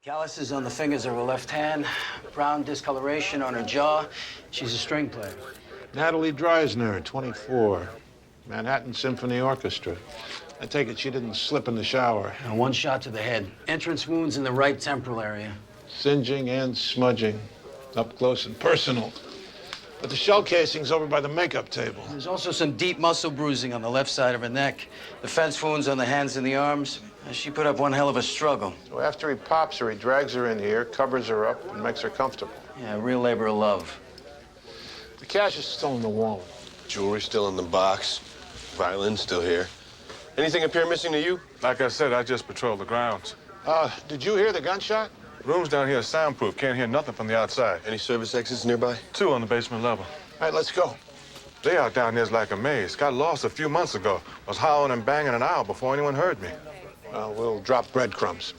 Calluses on the fingers of her left hand, brown discoloration on her jaw. She's a string player. Natalie Dreisner, 24. Manhattan Symphony Orchestra. I take it she didn't slip in the shower. And one shot to the head. Entrance wounds in the right temporal area. Singeing and smudging. Up close and personal. But the shell casing's over by the makeup table. There's also some deep muscle bruising on the left side of her neck. Defense wounds on the hands and the arms. She put up one hell of a struggle. So after he pops her, he drags her in here, covers her up, and makes her comfortable. Yeah, real labor of love. The cash is still in the wallet. Jewelry still in the box. Violin still here. Anything appear missing to you? Like I said, I just patrolled the grounds. Did you hear the gunshot? Rooms down here are soundproof. Can't hear nothing from the outside. Any service exits nearby? 2 on the basement level. All right, let's go. Layout down there's like a maze. Got lost a few months ago. Was howling and banging an hour before anyone heard me. We'll drop breadcrumbs.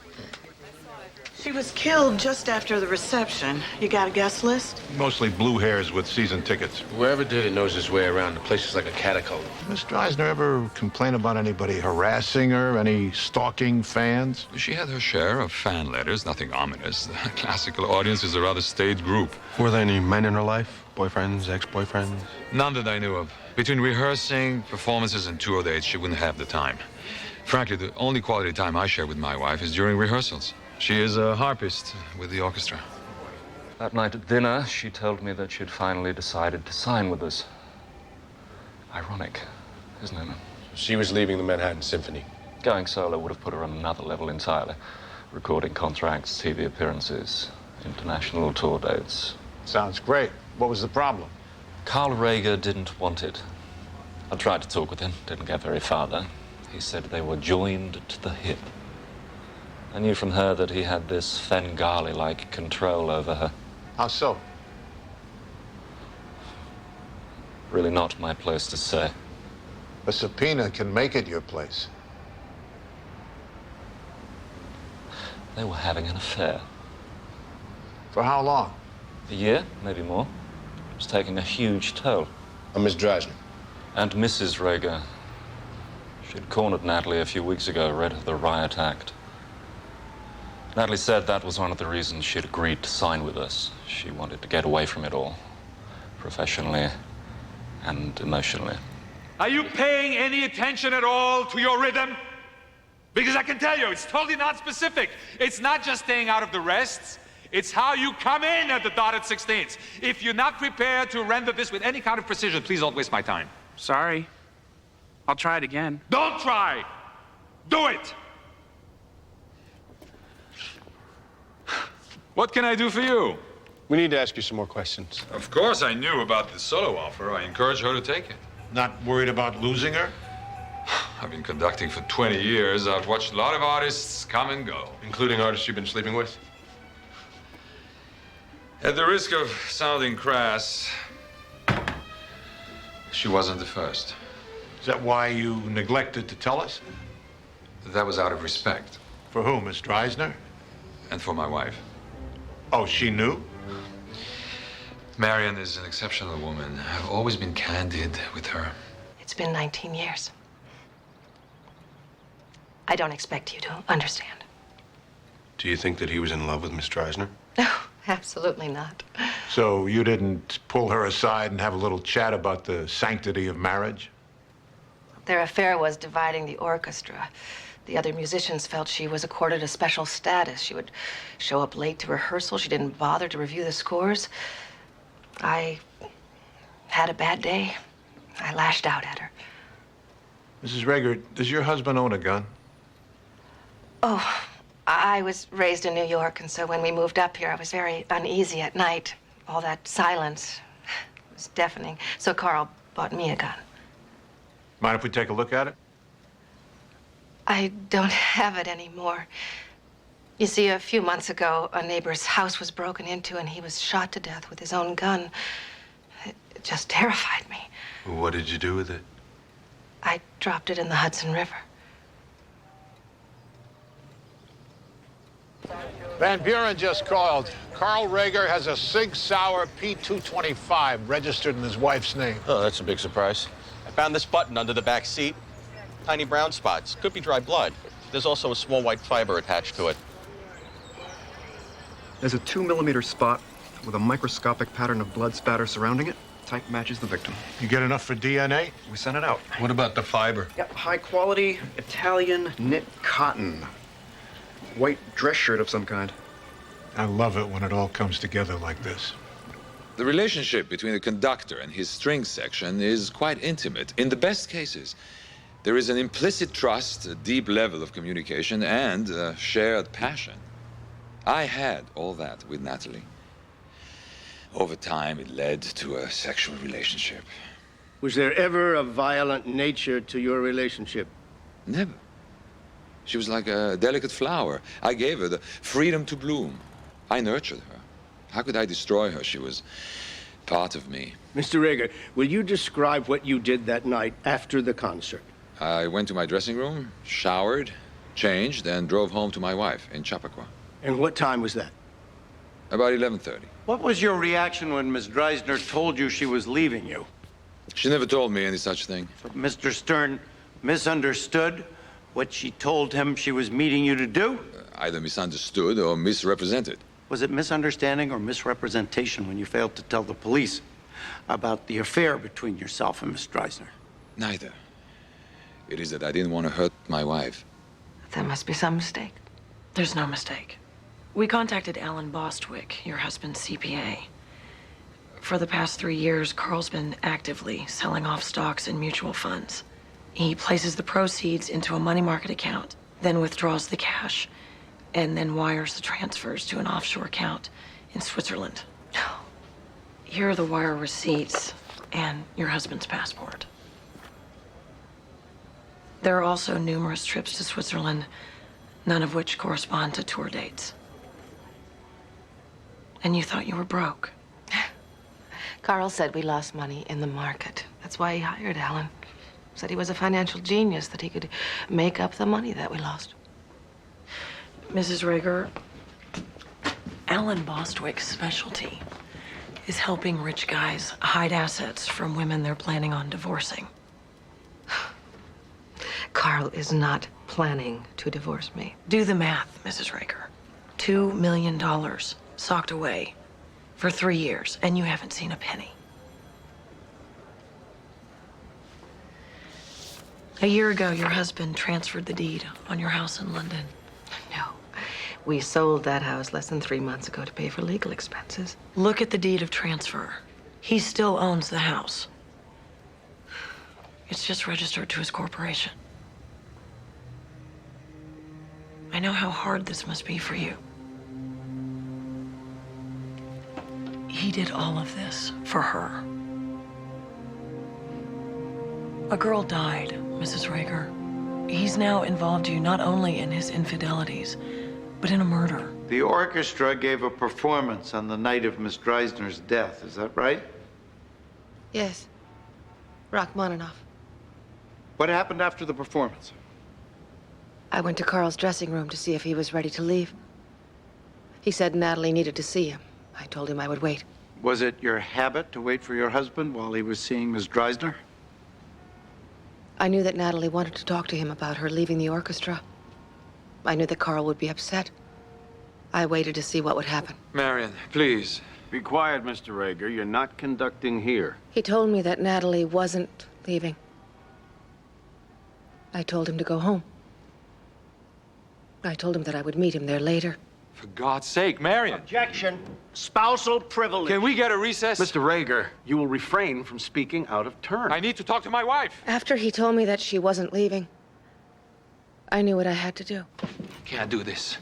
She was killed just after the reception. You got a guest list? Mostly blue hairs with season tickets. Whoever did it knows his way around. The place is like a catacomb. Miss Dreisner ever complain about anybody harassing her? Any stalking fans? She had her share of fan letters, nothing ominous. The classical audience is a rather staid group. Were there any men in her life? Boyfriends, ex-boyfriends? None that I knew of. Between rehearsing, performances, and tour dates, she wouldn't have the time. Frankly, the only quality time I share with my wife is during rehearsals. She is a harpist with the orchestra. That night at dinner, she told me that she'd finally decided to sign with us. Ironic, isn't it? She was leaving the Manhattan Symphony. Going solo would have put her on another level entirely. Recording contracts, TV appearances, international tour dates. Sounds great. What was the problem? Carl Rager didn't want it. I tried to talk with him, didn't get very far though. He said they were joined to the hip. I knew from her that he had this Fengali-like control over her. How so? Really not my place to say. A subpoena can make it your place. They were having an affair. For how long? A year, maybe more. It was taking a huge toll. I'm Miss Dreisner. And Mrs. Rager. She'd cornered Natalie a few weeks ago, read the riot act. Natalie said that was one of the reasons she'd agreed to sign with us. She wanted to get away from it all, professionally and emotionally. Are you paying any attention at all to your rhythm? Because I can tell you, it's totally not specific. It's not just staying out of the rests. It's how you come in at the dotted 16ths. If you're not prepared to render this with any kind of precision, please don't waste my time. Sorry. I'll try it again. Don't try. Do it. What can I do for you? We need to ask you some more questions. Of course, I knew about the solo offer. I encouraged her to take it. Not worried about losing her? I've been conducting for 20 years. I've watched a lot of artists come and go. Including artists you've been sleeping with? At the risk of sounding crass, she wasn't the first. Is that why you neglected to tell us? That was out of respect. For who, Miss Dreisner? And for my wife. Oh, she knew? Marion is an exceptional woman. I've always been candid with her. It's been 19 years. I don't expect you to understand. Do you think that he was in love with Miss Dreisner? No, absolutely not. So you didn't pull her aside and have a little chat about the sanctity of marriage? Their affair was dividing the orchestra. The other musicians felt she was accorded a special status. She would show up late to rehearsal. She didn't bother to review the scores. I had a bad day. I lashed out at her. Mrs. Rager, does your husband own a gun? Oh, I was raised in New York, and so when we moved up here, I was very uneasy at night. All that silence was deafening. So Carl bought me a gun. Mind if we take a look at it? I don't have it anymore. You see, a few months ago, a neighbor's house was broken into, and he was shot to death with his own gun. It just terrified me. What did you do with it? I dropped it in the Hudson River. Van Buren just called. Carl Rager has a Sig Sauer P225 registered in his wife's name. Oh, that's a big surprise. I found this button under the back seat. Tiny brown spots. Could be dry blood. There's also a small white fiber attached to it. There's a 2-millimeter spot with a microscopic pattern of blood spatter surrounding it. Type matches the victim. You get enough for DNA? We sent it out. What about the fiber? Yep, high quality Italian knit cotton. White dress shirt of some kind. I love it when it all comes together like this. The relationship between the conductor and his string section is quite intimate. In the best cases, there is an implicit trust, a deep level of communication, and a shared passion. I had all that with Natalie. Over time, it led to a sexual relationship. Was there ever a violent nature to your relationship? Never. She was like a delicate flower. I gave her the freedom to bloom. I nurtured her. How could I destroy her? She was part of me. Mr. Rager, will you describe what you did that night after the concert? I went to my dressing room, showered, changed, and drove home to my wife in Chappaqua. And what time was that? About 11:30. What was your reaction when Miss Dreisner told you she was leaving you? She never told me any such thing. So Mr. Stern misunderstood what she told him she was meeting you to do? Either misunderstood or misrepresented. Was it misunderstanding or misrepresentation when you failed to tell the police about the affair between yourself and Miss Dreisner? Neither. It is that I didn't want to hurt my wife. There must be some mistake. There's no mistake. We contacted Alan Bostwick, your husband's CPA. For the past 3 years, Carl's been actively selling off stocks and mutual funds. He places the proceeds into a money market account, then withdraws the cash, and then wires the transfers to an offshore account in Switzerland. Here are the wire receipts and your husband's passport. There are also numerous trips to Switzerland, none of which correspond to tour dates. And you thought you were broke. Carl said we lost money in the market. That's why he hired Alan. Said he was a financial genius, that he could make up the money that we lost. Mrs. Rager, Alan Bostwick's specialty is helping rich guys hide assets from women they're planning on divorcing. Carl is not planning to divorce me. Do the math, Mrs. Rager. $2 million socked away for 3 years, and you haven't seen a penny. A year ago, your husband transferred the deed on your house in London. No. We sold that house less than 3 months ago to pay for legal expenses. Look at the deed of transfer. He still owns the house. It's just registered to his corporation. I know how hard this must be for you. He did all of this for her. A girl died, Mrs. Rager. He's now involved you not only in his infidelities, but in a murder. The orchestra gave a performance on the night of Miss Dreisner's death, is that right? Yes. Rachmaninoff. What happened after the performance? I went to Carl's dressing room to see if he was ready to leave. He said Natalie needed to see him. I told him I would wait. Was it your habit to wait for your husband while he was seeing Miss Dreisner? I knew that Natalie wanted to talk to him about her leaving the orchestra. I knew that Carl would be upset. I waited to see what would happen. Marion, please. Be quiet, Mr. Rager. You're not conducting here. He told me that Natalie wasn't leaving. I told him to go home. I told him that I would meet him there later. For God's sake, Marion. Objection. Spousal privilege. Can we get a recess? Mr. Rager, you will refrain from speaking out of turn. I need to talk to my wife. After he told me that she wasn't leaving, I knew what I had to do. Can't do this.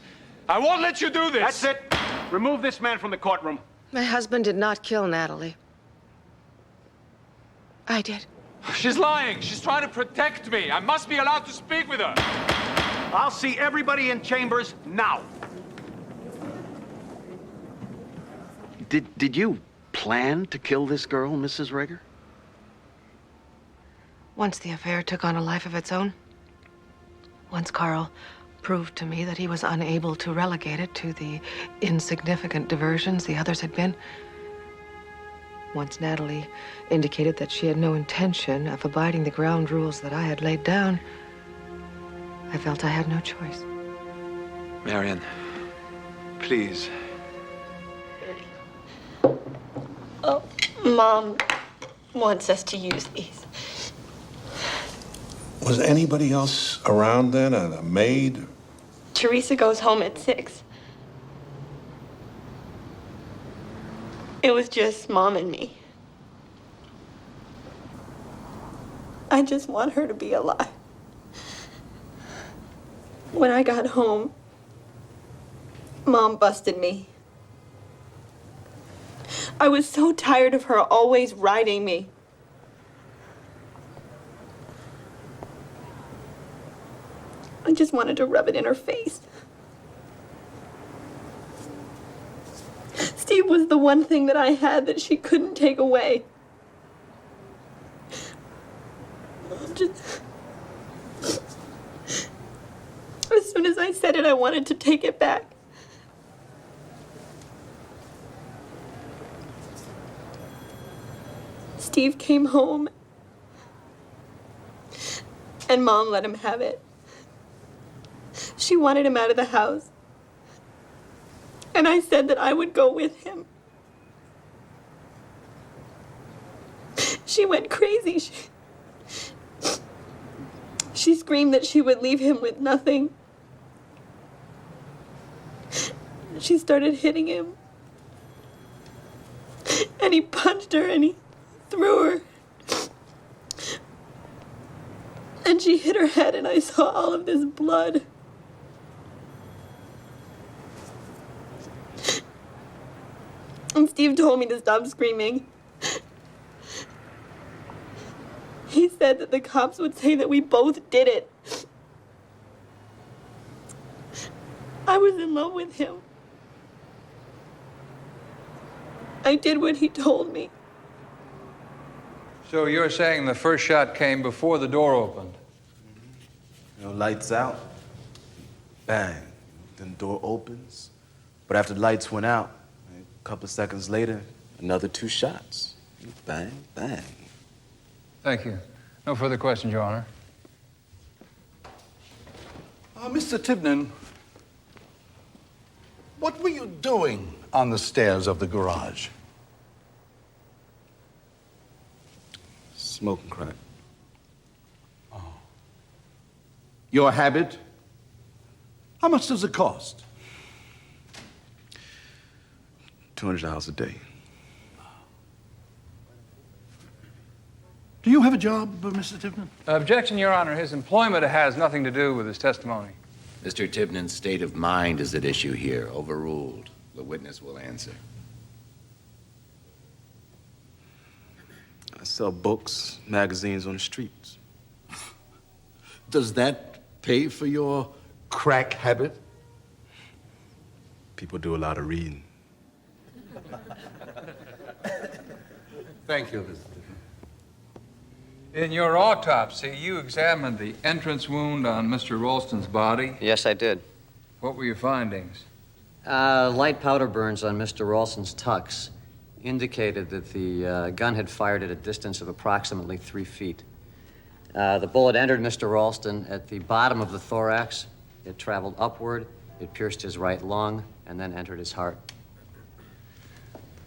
I won't let you do this. That's it. Remove this man from the courtroom. My husband did not kill Natalie. I did. She's lying. She's trying to protect me. I must be allowed to speak with her. I'll see everybody in chambers now. Did you plan to kill this girl, Mrs. Rager? Once the affair took on a life of its own, once Carl proved to me that he was unable to relegate it to the insignificant diversions the others had been, once Natalie indicated that she had no intention of abiding the ground rules that I had laid down, I felt I had no choice. Marion, please. Oh, Mom wants us to use these. Was anybody else around then? A maid? Teresa goes home at 6. It was just Mom and me. I just want her to be alive. When I got home, Mom busted me. I was so tired of her always riding me. I just wanted to rub it in her face. Steve was the one thing that I had that she couldn't take away. As soon as I said it, I wanted to take it back. Steve came home, and Mom let him have it. She wanted him out of the house, and I said that I would go with him. She went crazy. She screamed that she would leave him with nothing. She started hitting him. And he punched her and he threw her. And she hit her head and I saw all of this blood. And Steve told me to stop screaming. He said that the cops would say that we both did it. I was in love with him. I did what he told me. So you're saying the first shot came before the door opened? You know, lights out, bang, then the door opens. But after the lights went out, a couple of seconds later, another 2 shots. Bang, bang. Thank you. No further questions, Your Honor. Mr. Tibnan, what were you doing on the stairs of the garage? Smoking crack. Oh. Your habit? How much does it cost? $200 a day. Do you have a job, Mr. Tibnan? Objection, Your Honor. His employment has nothing to do with his testimony. Mr. Tibnan's state of mind is at issue here. Overruled. The witness will answer. I sell books, magazines on the streets. Does that pay for your crack habit? People do a lot of reading. Thank you, Mr. Tibnan. In your autopsy, you examined the entrance wound on Mr. Ralston's body. Yes, I did. What were your findings? Light powder burns on Mr. Ralston's tux indicated that the gun had fired at a distance of approximately 3 feet. The bullet entered Mr. Ralston at the bottom of the thorax. It traveled upward, it pierced his right lung, and then entered his heart.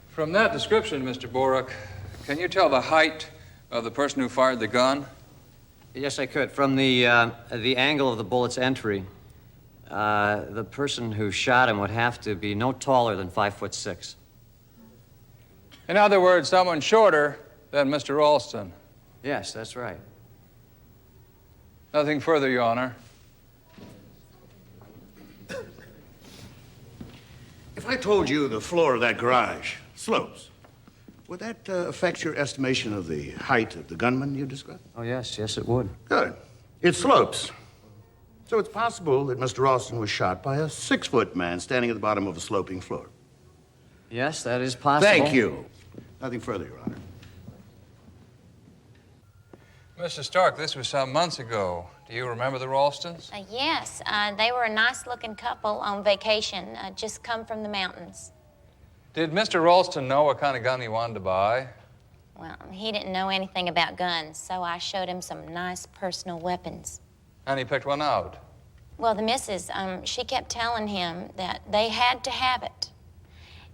From that description, Mr. Boruck, can you tell the height of the person who fired the gun? Yes, I could. From the angle of the bullet's entry, the person who shot him would have to be no taller than 5'6". In other words, someone shorter than Mr. Ralston. Yes, that's right. Nothing further, Your Honor. If I told you the floor of that garage slopes, would that affect your estimation of the height of the gunman you described? Oh, yes, it would. Good. It slopes. So it's possible that Mr. Ralston was shot by a 6-foot man standing at the bottom of a sloping floor. Yes, that is possible. Thank you. Nothing further, Your Honor. Mr. Stark, this was some months ago. Do you remember the Ralstons? Yes, they were a nice-looking couple on vacation, just come from the mountains. Did Mr. Ralston know what kind of gun he wanted to buy? Well, he didn't know anything about guns, so I showed him some nice personal weapons. And he picked one out? Well, the missus, she kept telling him that they had to have it.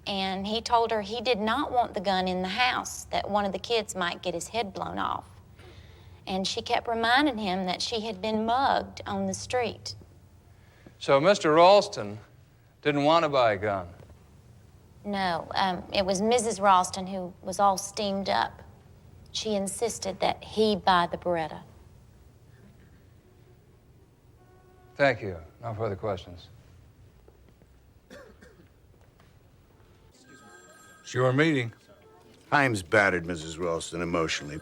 And he told her he did not want the gun in the house, that one of the kids might get his head blown off. And she kept reminding him that she had been mugged on the street. So Mr. Ralston didn't want to buy a gun? No, it was Mrs. Ralston who was all steamed up. She insisted that he buy the Beretta. Thank you. No further questions. It's your meeting. Himes battered Mrs. Ralston emotionally,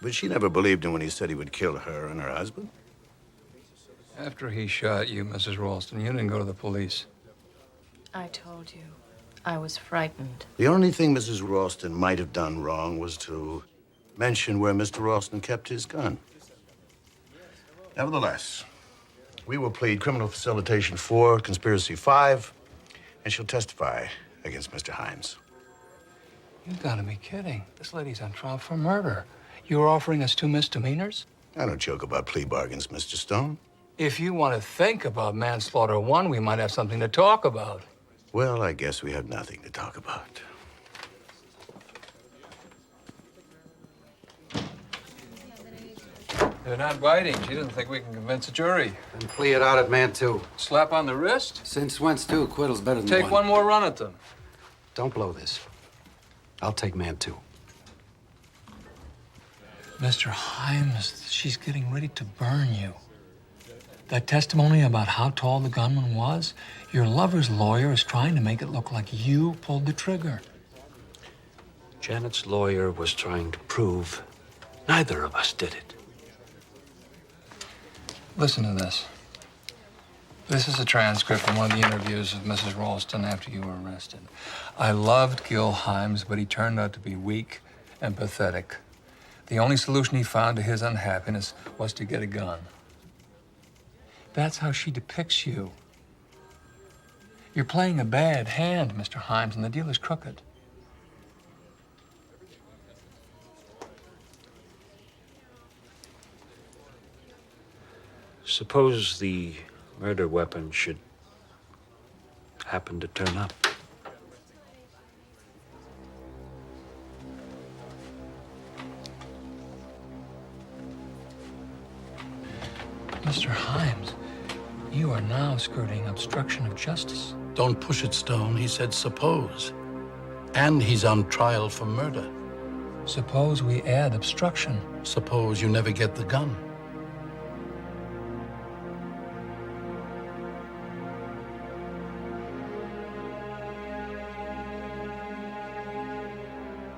but she never believed him when he said he would kill her and her husband. After he shot you, Mrs. Ralston, you didn't go to the police. I told you. I was frightened. The only thing Mrs. Ralston might have done wrong was to mention where Mr. Ralston kept his gun. Nevertheless, we will plead criminal facilitation 4, conspiracy 5, and she'll testify against Mr. Himes. You've got to be kidding. This lady's on trial for murder. You're offering us 2 misdemeanors? I don't joke about plea bargains, Mr. Stone. If you want to think about manslaughter 1, we might have something to talk about. Well, I guess we have nothing to talk about. They're not biting. She doesn't think we can convince a jury. And plea it out at man 2. Slap on the wrist? Since whence 2? Acquittal's better than Take one more run at them. Don't blow this. I'll take man 2. Mr. Himes, she's getting ready to burn you. That testimony about how tall the gunman was, your lover's lawyer is trying to make it look like you pulled the trigger. Janet's lawyer was trying to prove neither of us did it. Listen to this. This is a transcript from one of the interviews of Mrs. Ralston after you were arrested. I loved Gil Himes, but he turned out to be weak and pathetic. The only solution he found to his unhappiness was to get a gun. That's how she depicts you. You're playing a bad hand, Mr. Himes, and the deal is crooked. Suppose the murder weapon should happen to turn up. Mr. Himes, you are now skirting obstruction of justice. Don't push it, Stone. He said suppose. And he's on trial for murder. Suppose we add obstruction. Suppose you never get the gun.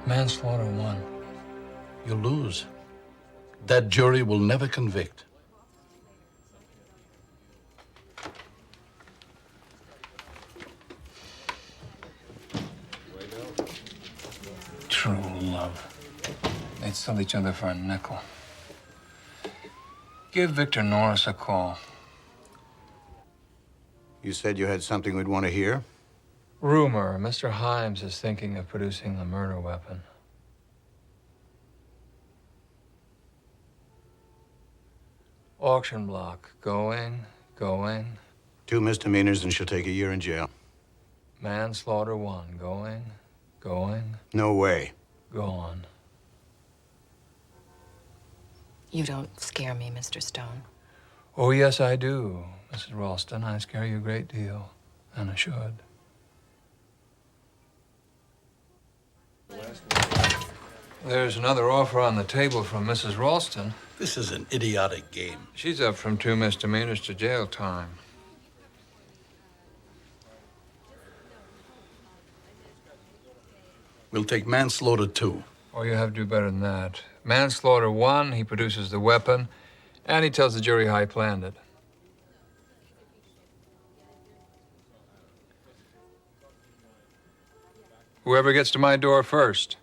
Manslaughter 1. You lose. That jury will never convict. True love. They'd sell each other for a nickel. Give Victor Norris a call. You said you had something we'd want to hear? Rumor, Mr. Himes is thinking of producing the murder weapon. Auction block. Going. 2 misdemeanors and she'll take a year in jail. Manslaughter 1. Going. No way. Gone. You don't scare me, Mr. Stone. Oh, yes, I do, Mrs. Ralston. I scare you a great deal, and I should. There's another offer on the table from Mrs. Ralston. This is an idiotic game. She's up from 2 misdemeanors to jail time. We'll take manslaughter 2. Oh, you have to do better than that. Manslaughter 1, he produces the weapon, and he tells the jury how he planned it. Whoever gets to my door first.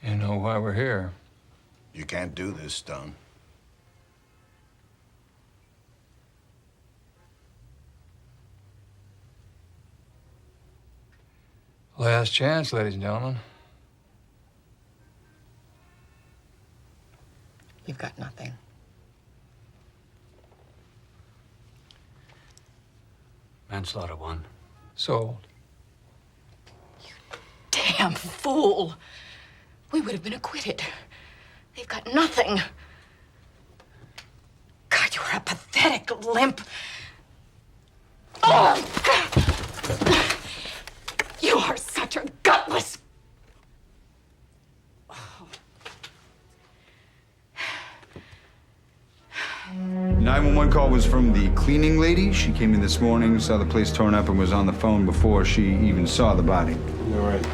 You know why we're here. You can't do this, Stone. Last chance, ladies and gentlemen. You've got nothing. Manslaughter 1. Sold. Damn fool. We would have been acquitted. They've got nothing. God, you are a pathetic limp. Oh, God. You are such a gutless. 911 call was from the cleaning lady. She came in this morning, saw the place torn up, and was on the phone before she even saw the body. All right.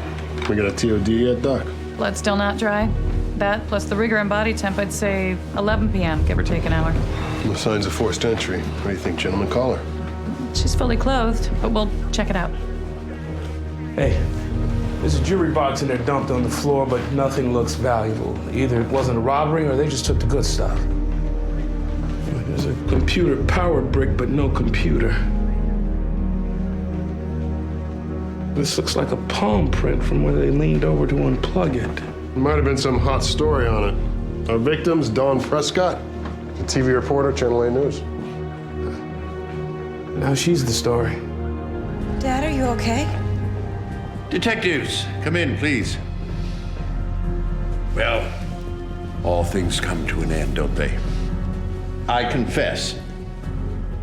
We got a TOD yet, Doc? Blood still not dry. That plus the rigor and body temp, I'd say 11 p.m., give or take an hour. No signs of forced entry. What do you think, gentlemen? Call her. She's fully clothed, but we'll check it out. Hey, there's a jewelry box in there dumped on the floor, but nothing looks valuable. Either it wasn't a robbery or they just took the good stuff. There's a computer power brick, but no computer. This looks like a palm print from where they leaned over to unplug it. Might have been some hot story on it. Our victim's Dawn Prescott, a TV reporter, Channel 8 News. Now she's the story. Dad, are you okay? Detectives, come in, please. Well, all things come to an end, don't they? I confess.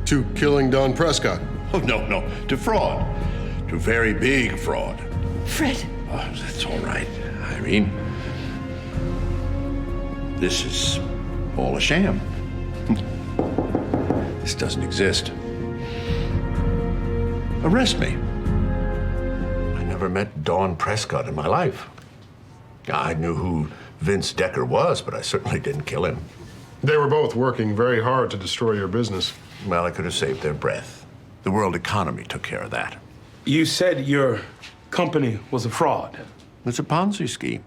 To killing Dawn Prescott? Oh, no, to fraud. To very big fraud. Fred. Oh, that's all right, Irene. This is all a sham. This doesn't exist. Arrest me. I never met Dawn Prescott in my life. I knew who Vince Decker was, but I certainly didn't kill him. They were both working very hard to destroy your business. Well, I could have saved their breath. The world economy took care of that. You said your company was a fraud. It's a Ponzi scheme.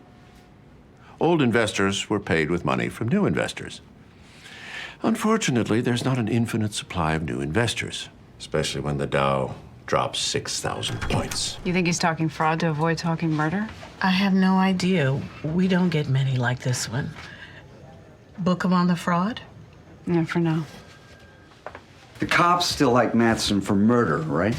Old investors were paid with money from new investors. Unfortunately, there's not an infinite supply of new investors, especially when the Dow drops 6,000 points. You think he's talking fraud to avoid talking murder? I have no idea. We don't get many like this one. Book him on the fraud? Yeah, for now. The cops still like Mattson for murder, right?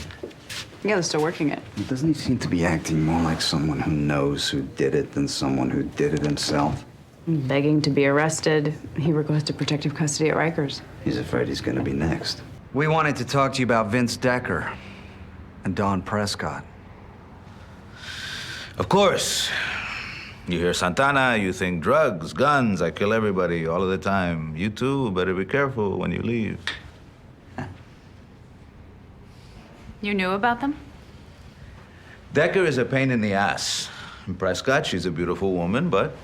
Yeah, they're still working it. Doesn't he seem to be acting more like someone who knows who did it than someone who did it himself? Begging to be arrested. He requested protective custody at Rikers. He's afraid he's gonna be next. We wanted to talk to you about Vince Decker and Dawn Prescott. Of course. You hear Santana, you think drugs, guns, I kill everybody all of the time. You too, better be careful when you leave. You knew about them? Decker is a pain in the ass. And Prescott, she's a beautiful woman, but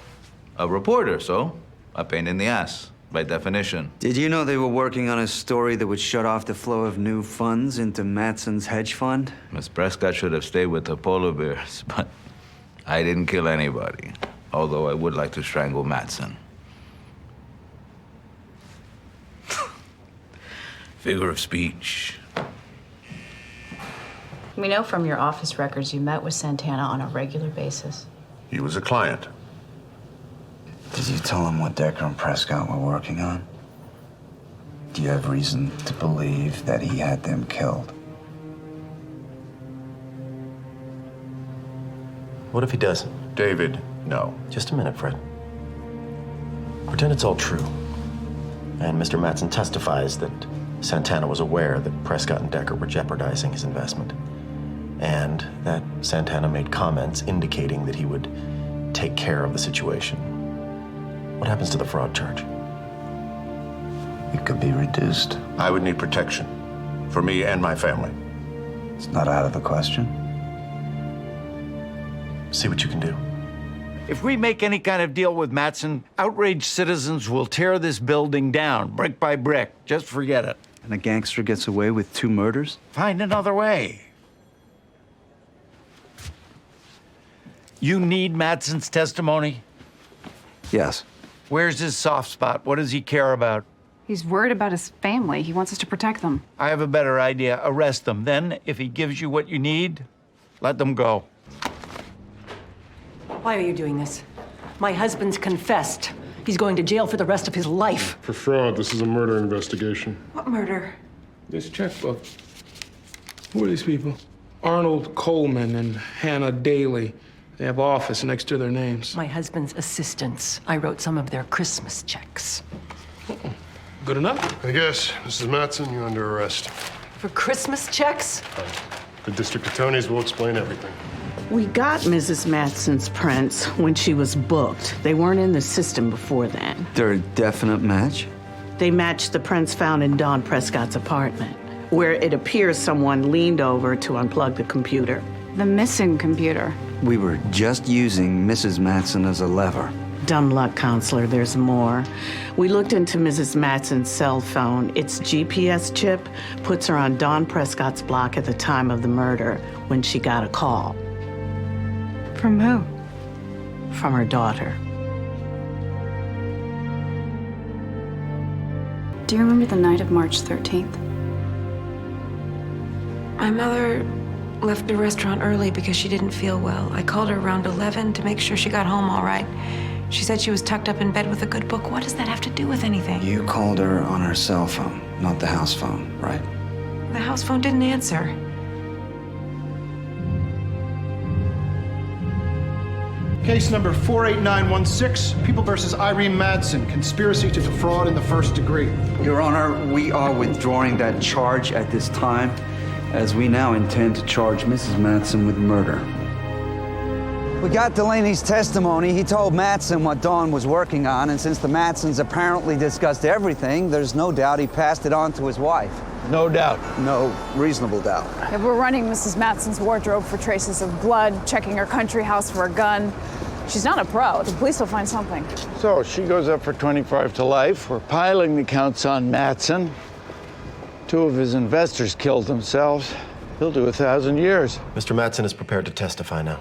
a reporter, so a pain in the ass, by definition. Did you know they were working on a story that would shut off the flow of new funds into Mattson's hedge fund? Miss Prescott should have stayed with the polar bears, but I didn't kill anybody, although I would like to strangle Mattson. Figure of speech. We know from your office records you met with Santana on a regular basis. He was a client. Did you tell him what Decker and Prescott were working on? Do you have reason to believe that he had them killed? What if he doesn't? David, no. Just a minute, Fred. Pretend it's all true. And Mr. Mattson testifies that Santana was aware that Prescott and Decker were jeopardizing his investment. And that Santana made comments indicating that he would take care of the situation. What happens to the fraud charge? It could be reduced. I would need protection for me and my family. It's not out of the question. See what you can do. If we make any kind of deal with Mattson, outraged citizens will tear this building down, brick by brick. Just forget it. And a gangster gets away with 2 murders? Find another way. You need Mattson's testimony? Yes. Where's his soft spot? What does he care about? He's worried about his family. He wants us to protect them. I have a better idea. Arrest them. Then, if he gives you what you need, let them go. Why are you doing this? My husband's confessed. He's going to jail for the rest of his life. For fraud, this is a murder investigation. What murder? This checkbook. Who are these people? Arnold Coleman and Hannah Daly. They have office next to their names. My husband's assistants. I wrote some of their Christmas checks. Good enough? I guess. Mrs. Matson, you're under arrest. For Christmas checks? The district attorneys will explain everything. We got Mrs. Matson's prints when she was booked. They weren't in the system before then. They're a definite match? They matched the prints found in Dawn Prescott's apartment, where it appears someone leaned over to unplug the computer. The missing computer. We were just using Mrs. Matson as a lever. Dumb luck, counselor, there's more. We looked into Mrs. Matson's cell phone. Its GPS chip puts her on Dawn Prescott's block at the time of the murder when she got a call. From who? From her daughter. Do you remember the night of March 13th? My mother left the restaurant early because she didn't feel well. I called her around 11 to make sure she got home all right. She said she was tucked up in bed with a good book. What does that have to do with anything? You called her on her cell phone, not the house phone, right? The house phone didn't answer. Case number 48916, People versus Irene Madsen, conspiracy to defraud in the first degree. Your Honor, we are withdrawing that charge at this time, as we now intend to charge Mrs. Matson with murder. We got Delaney's testimony. He told Matson what Dawn was working on, and since the Matsons apparently discussed everything, there's no doubt he passed it on to his wife. No doubt. No reasonable doubt. Yeah, we're running Mrs. Matson's wardrobe for traces of blood, checking her country house for a gun. She's not a pro. The police will find something. So she goes up for 25 to life. We're piling the counts on Matson. 2 of his investors killed themselves. He'll do 1,000 years. Mr. Matson is prepared to testify now,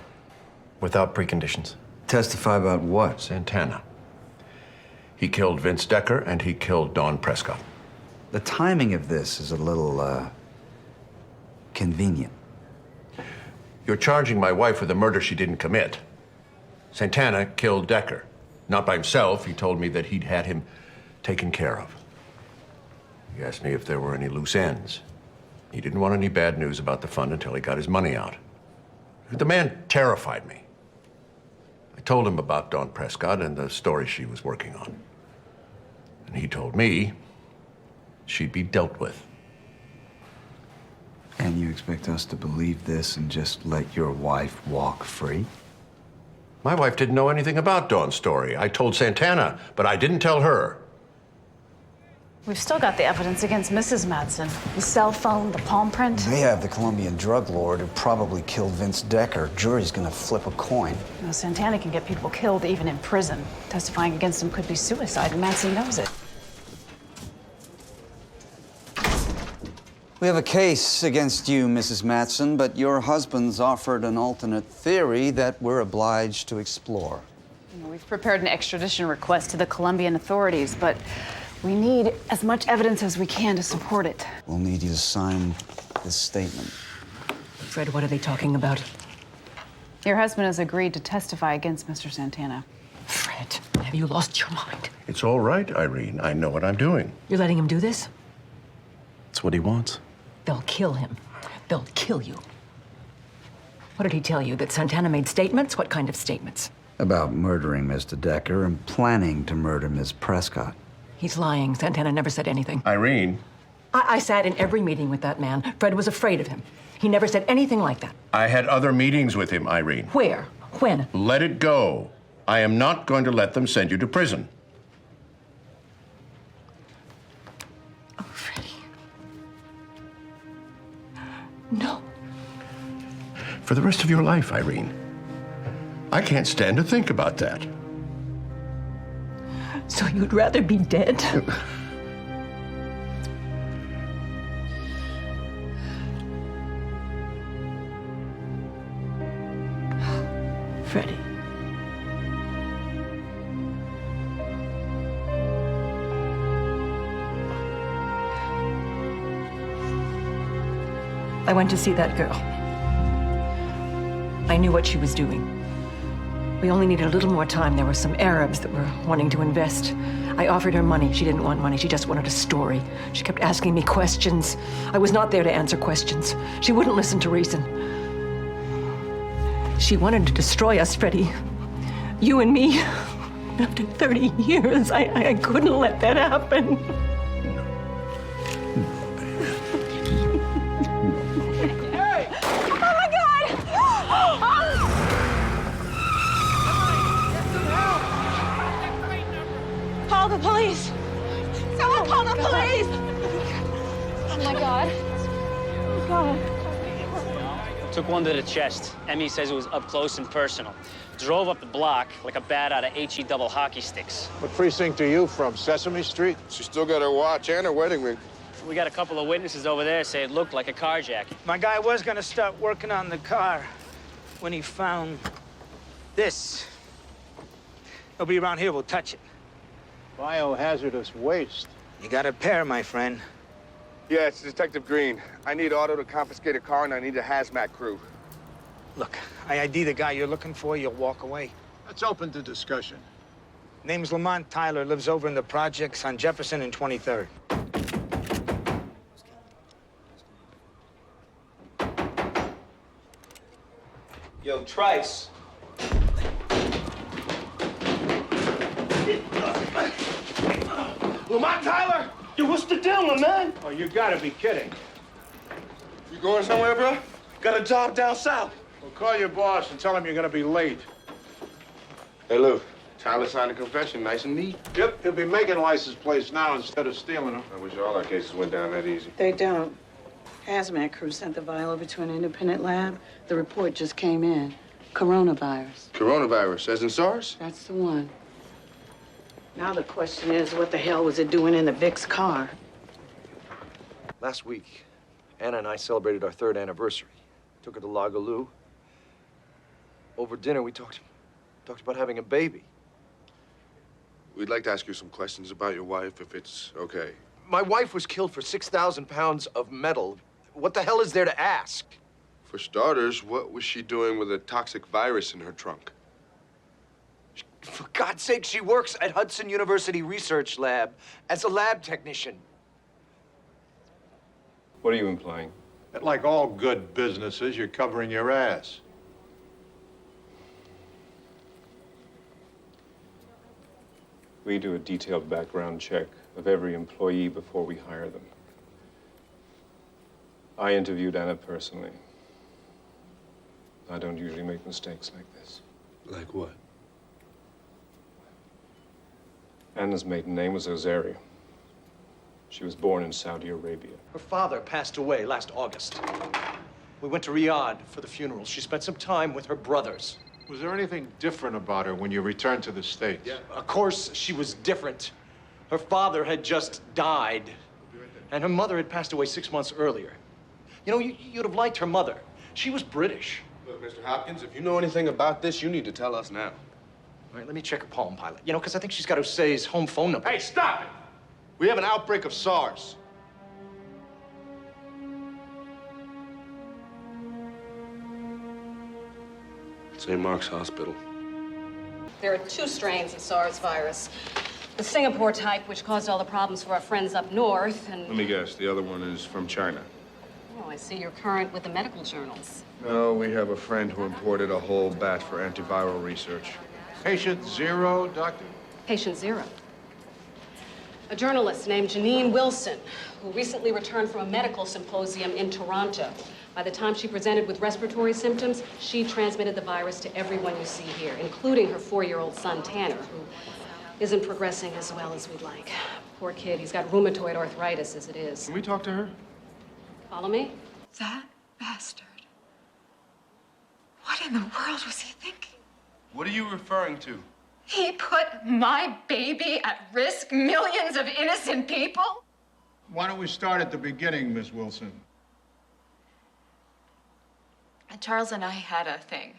without preconditions. Testify about what? Santana. He killed Vince Decker and he killed Dawn Prescott. The timing of this is a little, convenient. You're charging my wife with a murder she didn't commit. Santana killed Decker. Not by himself. He told me that he'd had him taken care of. He asked me if there were any loose ends. He didn't want any bad news about the fund until he got his money out. The man terrified me. I told him about Dawn Prescott and the story she was working on. And he told me she'd be dealt with. And you expect us to believe this and just let your wife walk free? My wife didn't know anything about Dawn's story. I told Santana, but I didn't tell her. We've still got the evidence against Mrs. Matson. The cell phone, the palm print. They have the Colombian drug lord who probably killed Vince Decker. Jury's gonna flip a coin. You know, Santana can get people killed even in prison. Testifying against him could be suicide, and Matson knows it. We have a case against you, Mrs. Matson, but your husband's offered an alternate theory that we're obliged to explore. You know, we've prepared an extradition request to the Colombian authorities, but we need as much evidence as we can to support it. We'll need you to sign this statement. Fred, what are they talking about? Your husband has agreed to testify against Mr. Santana. Fred, have you lost your mind? It's all right, Irene. I know what I'm doing. You're letting him do this? It's what he wants. They'll kill him. They'll kill you. What did he tell you? That Santana made statements? What kind of statements? About murdering Mr. Decker and planning to murder Ms. Prescott. He's lying. Santana never said anything. Irene. I sat in every meeting with that man. Fred was afraid of him. He never said anything like that. I had other meetings with him, Irene. Where? When? Let it go. I am not going to let them send you to prison. No. For the rest of your life, Irene. I can't stand to think about that. So you'd rather be dead? Freddie. I went to see that girl. I knew what she was doing. We only needed a little more time. There were some Arabs that were wanting to invest. I offered her money. She didn't want money. She just wanted a story. She kept asking me questions. I was not there to answer questions. She wouldn't listen to reason. She wanted to destroy us, Freddie. You and me. After 30 years, I couldn't let that happen. Call the police! Someone call the police! Oh my God. Oh God. Took one to the chest. Emmy says it was up close and personal. Drove up the block like a bat out of HE double hockey sticks. What precinct are you from? Sesame Street? She still got her watch and her wedding ring. We got a couple of witnesses over there say it looked like a carjacking. My guy was gonna start working on the car when he found this. Nobody around here will touch it. Biohazardous waste. You got a pair, my friend. Yeah, it's Detective Green. I need Otto to confiscate a car, and I need a hazmat crew. Look, I ID the guy you're looking for, you'll walk away. That's open to discussion. Name's Lamont Tyler, lives over in the projects on Jefferson and 23rd. Yo, Trice. Lamont Tyler! Yo, what's the deal, my man? Oh, you gotta be kidding. You going somewhere, bro? Got a job down south. Well, call your boss and tell him you're gonna be late. Hey, Lou. Tyler signed a confession, nice and neat. Yep, he'll be making license plates now instead of stealing them. I wish all our cases went down that easy. They don't. Hazmat crew sent the vial over to an independent lab. The report just came in. Coronavirus. Coronavirus, as in SARS? That's the one. Now the question is, what the hell was it doing in the Vic's car? Last week, Anna and I celebrated our 3rd anniversary. Took her to Lagaloo. Over dinner, we talked about having a baby. We'd like to ask you some questions about your wife, if it's okay. My wife was killed for 6,000 pounds of metal. What the hell is there to ask? For starters, what was she doing with a toxic virus in her trunk? For God's sake, she works at Hudson University Research Lab as a lab technician. What are you implying? That like all good businesses, you're covering your ass. We do a detailed background check of every employee before we hire them. I interviewed Anna personally. I don't usually make mistakes like this. Like what? Anna's maiden name was Ozaria. She was born in Saudi Arabia. Her father passed away last August. We went to Riyadh for the funeral. She spent some time with her brothers. Was there anything different about her when you returned to the States? Yeah, of course she was different. Her father had just died, and her mother had passed away 6 months earlier. You know, you'd have liked her mother. She was British. Look, Mr. Hopkins, if you know anything about this, you need to tell us now. All right, let me check her Palm Pilot. You know, because I think she's got Jose's home phone number. Hey, stop it! We have an outbreak of SARS. St. Mark's Hospital. There are 2 strains of SARS virus. The Singapore type, which caused all the problems for our friends up north, and... Let me guess, the other one is from China. Oh, I see you're current with the medical journals. No, we have a friend who imported a whole batch for antiviral research. Patient 0, Doctor? Patient 0. A journalist named Janine Wilson, who recently returned from a medical symposium in Toronto. By the time she presented with respiratory symptoms, she transmitted the virus to everyone you see here, including her 4-year-old son, Tanner, who isn't progressing as well as we'd like. Poor kid, he's got rheumatoid arthritis as it is. Can we talk to her? Follow me? That bastard. What in the world was he thinking? What are you referring to? He put my baby at risk, millions of innocent people? Why don't we start at the beginning, Miss Wilson? Charles and I had a thing.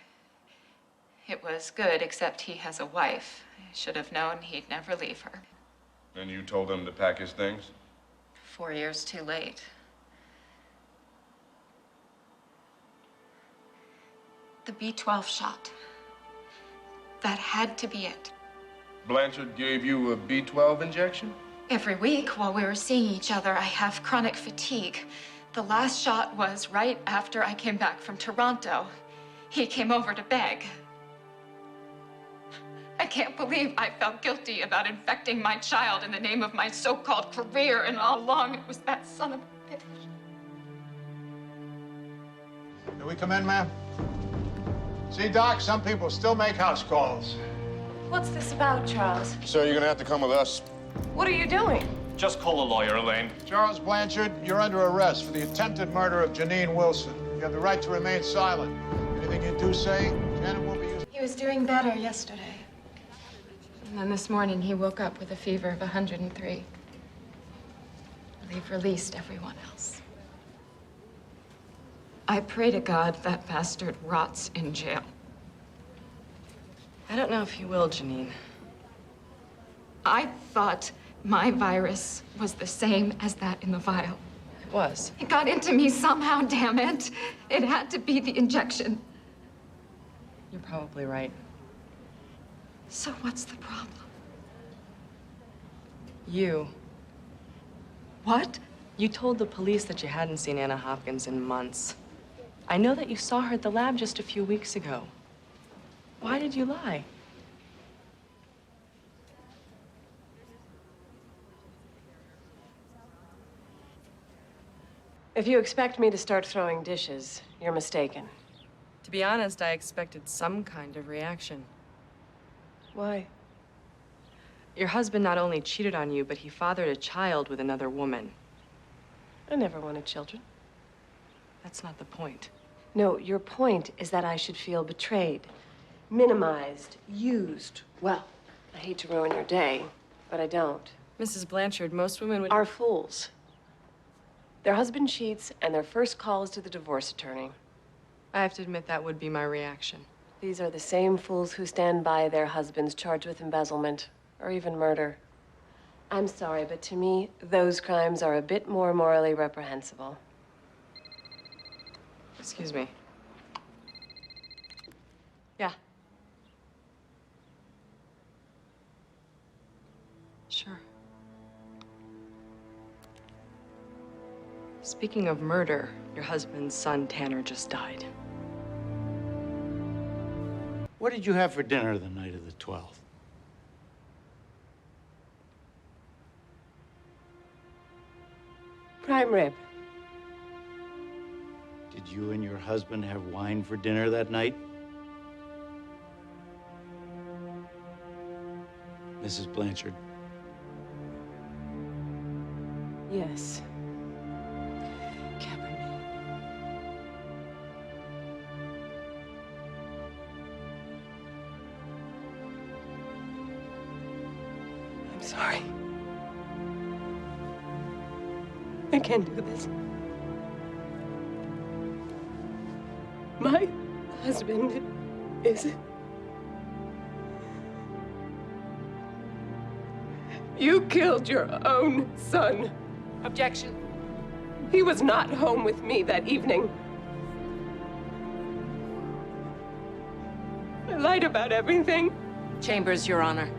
It was good, except he has a wife. I should have known he'd never leave her. And you told him to pack his things? 4 years too late. The B12 shot. That had to be it. Blanchard gave you a B12 injection? Every week while we were seeing each other, I have chronic fatigue. The last shot was right after I came back from Toronto. He came over to beg. I can't believe I felt guilty about infecting my child in the name of my so-called career, and all along it was that son of a bitch. Can we come in, ma'am? See, Doc, some people still make house calls. What's this about, Charles? So you're gonna have to come with us. What are you doing? Just call a lawyer, Elaine. Charles Blanchard, you're under arrest for the attempted murder of Janine Wilson. You have the right to remain silent. Anything you do say, Janet won't be used. He was doing better yesterday. And then this morning, he woke up with a fever of 103. They've released everyone else. I pray to God that bastard rots in jail. I don't know if he will, Janine. I thought my virus was the same as that in the vial. It was. It got into me somehow, damn it. It had to be the injection. You're probably right. So what's the problem? You. What? You told the police that you hadn't seen Anna Hopkins in months. I know that you saw her at the lab just a few weeks ago. Why did you lie? If you expect me to start throwing dishes, you're mistaken. To be honest, I expected some kind of reaction. Why? Your husband not only cheated on you, but he fathered a child with another woman. I never wanted children. That's not the point. No, your point is that I should feel betrayed, minimized, used. Well, I hate to ruin your day, but I don't. Mrs. Blanchard, most women would... Are fools. Their husband cheats, and their first call is to the divorce attorney. I have to admit that would be my reaction. These are the same fools who stand by their husbands charged with embezzlement, or even murder. I'm sorry, but to me, those crimes are a bit more morally reprehensible. Excuse me. Yeah. Sure. Speaking of murder, your husband's son, Tanner, just died. What did you have for dinner the night of the 12th? Prime rib. Did you and your husband have wine for dinner that night? Mrs. Blanchard. Yes. I'm sorry. I can't do this. My husband is... You killed your own son. Objection. He was not home with me that evening. I lied about everything. Chambers, Your Honor.